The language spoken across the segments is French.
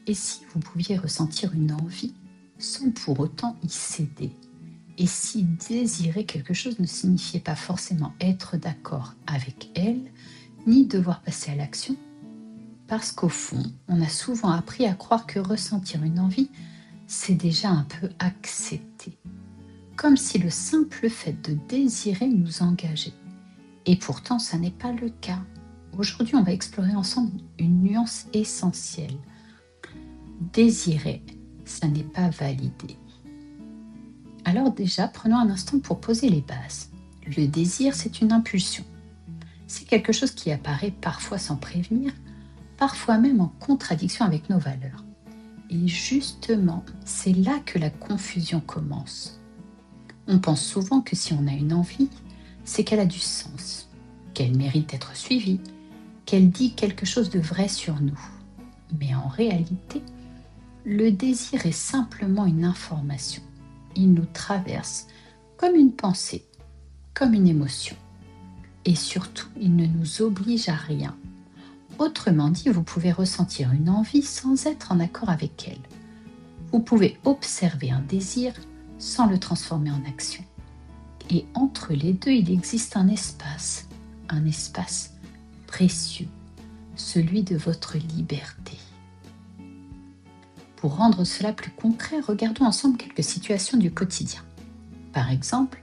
Et si vous pouviez ressentir une envie sans pour autant y céder? Et si désirer quelque chose ne signifiait pas forcément être d'accord avec elle, ni devoir passer à l'action? Parce qu'au fond, on a souvent appris à croire que ressentir une envie, c'est déjà un peu accepté. Comme si le simple fait de désirer nous engageait. Et pourtant, ça n'est pas le cas. Aujourd'hui, on va explorer ensemble une nuance essentielle. Désirer, ça n'est pas valider. Alors déjà, prenons un instant pour poser les bases. Le désir, c'est une impulsion. C'est quelque chose qui apparaît parfois sans prévenir, parfois même en contradiction avec nos valeurs. Et justement, c'est là que la confusion commence. On pense souvent que si on a une envie, c'est qu'elle a du sens, qu'elle mérite d'être suivie, qu'elle dit quelque chose de vrai sur nous. Mais en réalité, le désir est simplement une information. Il nous traverse comme une pensée, comme une émotion. Et surtout, il ne nous oblige à rien. Autrement dit, vous pouvez ressentir une envie sans être en accord avec elle. Vous pouvez observer un désir sans le transformer en action. Et entre les deux, il existe un espace précieux, celui de votre liberté. Pour rendre cela plus concret, regardons ensemble quelques situations du quotidien. Par exemple,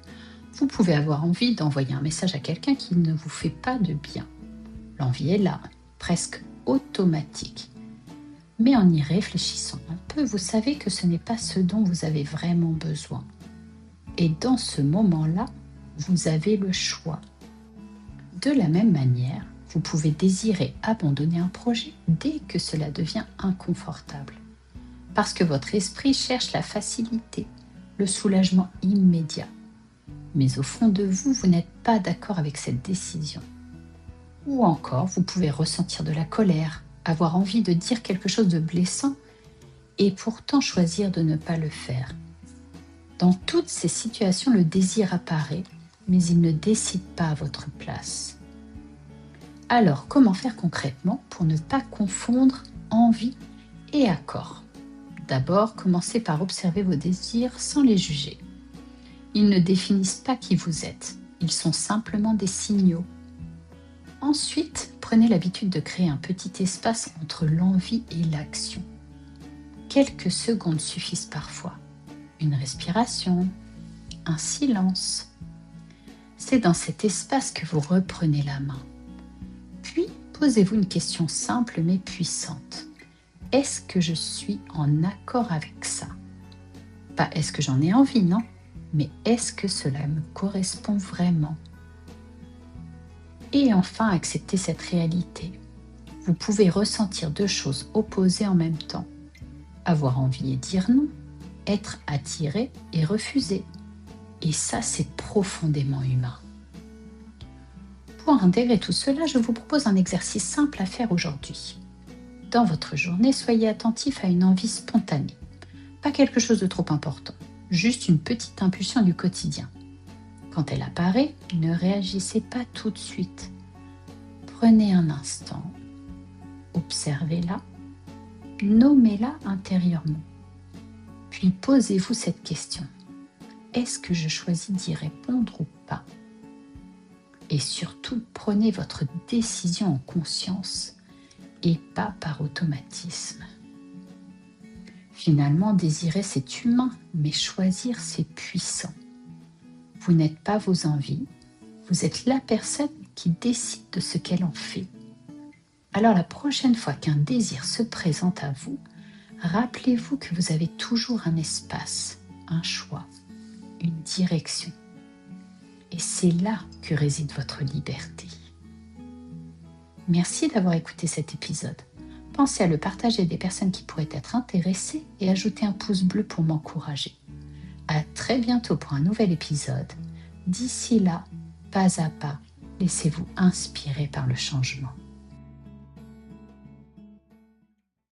vous pouvez avoir envie d'envoyer un message à quelqu'un qui ne vous fait pas de bien. L'envie est là, presque automatique. Mais en y réfléchissant un peu, vous savez que ce n'est pas ce dont vous avez vraiment besoin. Et dans ce moment-là, vous avez le choix. De la même manière, vous pouvez désirer abandonner un projet dès que cela devient inconfortable. Parce que votre esprit cherche la facilité, le soulagement immédiat. Mais au fond de vous, vous n'êtes pas d'accord avec cette décision. Ou encore, vous pouvez ressentir de la colère, avoir envie de dire quelque chose de blessant et pourtant choisir de ne pas le faire. Dans toutes ces situations, le désir apparaît, mais il ne décide pas à votre place. Alors, comment faire concrètement pour ne pas confondre envie et accord? D'abord, commencez par observer vos désirs sans les juger. Ils ne définissent pas qui vous êtes, ils sont simplement des signaux. Ensuite, prenez l'habitude de créer un petit espace entre l'envie et l'action. Quelques secondes suffisent parfois. Une respiration, un silence. C'est dans cet espace que vous reprenez la main. Puis, posez-vous une question simple mais puissante. Est-ce que je suis en accord avec ça? Pas est-ce que j'en ai envie, non? Mais est-ce que cela me correspond vraiment? Et enfin, accepter cette réalité. Vous pouvez ressentir deux choses opposées en même temps. Avoir envie et dire non, être attiré et refuser. Et ça, c'est profondément humain. Pour intégrer tout cela, je vous propose un exercice simple à faire aujourd'hui. Dans votre journée, soyez attentif à une envie spontanée. Pas quelque chose de trop important, juste une petite impulsion du quotidien. Quand elle apparaît, ne réagissez pas tout de suite. Prenez un instant, observez-la, nommez-la intérieurement. Puis posez-vous cette question. Est-ce que je choisis d'y répondre ou pas? Et surtout, prenez votre décision en conscience et pas par automatisme. Finalement, désirer, c'est humain, mais choisir, c'est puissant. Vous n'êtes pas vos envies, vous êtes la personne qui décide de ce qu'elle en fait. Alors la prochaine fois qu'un désir se présente à vous, rappelez-vous que vous avez toujours un espace, un choix, une direction. Et c'est là que réside votre liberté. Merci d'avoir écouté cet épisode. Pensez à le partager à des personnes qui pourraient être intéressées et ajoutez un pouce bleu pour m'encourager. À très bientôt pour un nouvel épisode. D'ici là, pas à pas, laissez-vous inspirer par le changement.